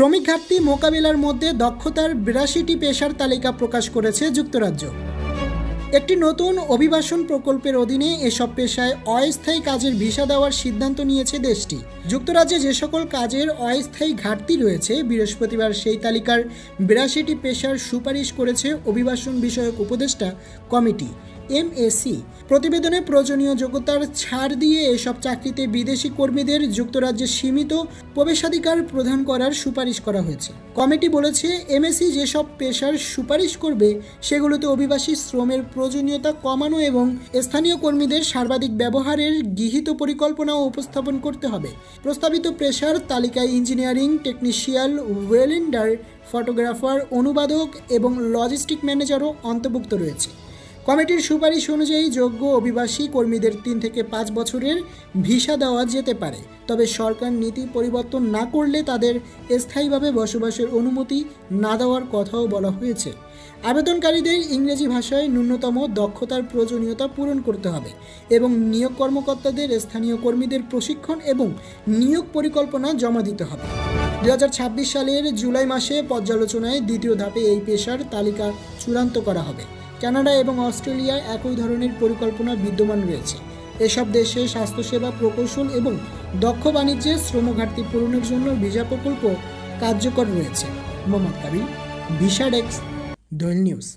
শ্রমিক ঘাটতি মোকাবিলার মধ্যে দক্ষতার ৮২টি পেশার তালিকা প্রকাশ করেছে যুক্তরাজ্য। একটি নতুন অভিবাসন প্রকল্পের অধীনে এসব পেশায় অস্থায়ী কাজের ভিসা দেওয়ার সিদ্ধান্ত নিয়েছে দেশটি। যুক্তরাজ্যে যে সকল কাজের অস্থায়ী ঘাটতি রয়েছে, বৃহস্পতিবার সেই তালিকার ৮২টি পেশার সুপারিশ করেছে অভিবাসন বিষয়ক উপদেষ্টা কমিটি MAC। প্রতিবেদনে প্রয়োজনীয় যোগ্যতার ছাড় দিয়ে এসব চাকরিতে বিদেশি কর্মীদের যুক্তরাজ্যে সীমিত প্রবেশাধিকার প্রদান করার সুপারিশ করা হয়েছে। কমিটি বলেছে, MAC যেসব পেশার সুপারিশ করবে সেগুলোতে অভিবাসী শ্রমের প্রয়োজনীয়তা কমানো এবং স্থানীয় কর্মীদের সর্বাধিক ব্যবহারের গৃহীত পরিকল্পনাও উপস্থাপন করতে হবে। প্রস্তাবিত পেশার তালিকায় ইঞ্জিনিয়ারিং টেকনিশিয়ান, ওয়েল্ডার, ফটোগ্রাফার, অনুবাদক এবং লজিস্টিক ম্যানেজারও অন্তর্ভুক্ত রয়েছে। কমিটির সুপারিশ অনুযায়ী যোগ্য অভিবাসী কর্মীদের ৩ থেকে ৫ বছরের ভিসা দেওয়া যেতে পারে, তবে সরকার নীতি পরিবর্তন না করলে তাদের স্থায়ীভাবে বসবাসের অনুমতি না দেওয়ার কথাও বলা হয়েছে। আবেদনকারীদের ইংরেজি ভাষায় ন্যূনতম দক্ষতার প্রয়োজনীয়তা পূরণ করতে হবে এবং নিয়োগ কর্মকর্তাদের স্থানীয় কর্মীদের প্রশিক্ষণ এবং নিয়োগ পরিকল্পনা জমা দিতে হবে। ২০২৬ সালের জুলাই মাসে পর্যালোচনায় দ্বিতীয় ধাপে এই পেশার তালিকা চূড়ান্ত করা হবে। কানাডা এবং অস্ট্রেলিয়ায় একই ধরনের পরিকল্পনা বিদ্যমান রয়েছে। এসব দেশে স্বাস্থ্যসেবা, প্রকৌশল এবং দক্ষ বাণিজ্যে শ্রম ঘাটতি পূরণের জন্য ভিসা প্রকল্প কার্যকর রয়েছে। মোহাম্মদ কাবির, ভিসা ডেস্ক, দৈনিক নিউজ।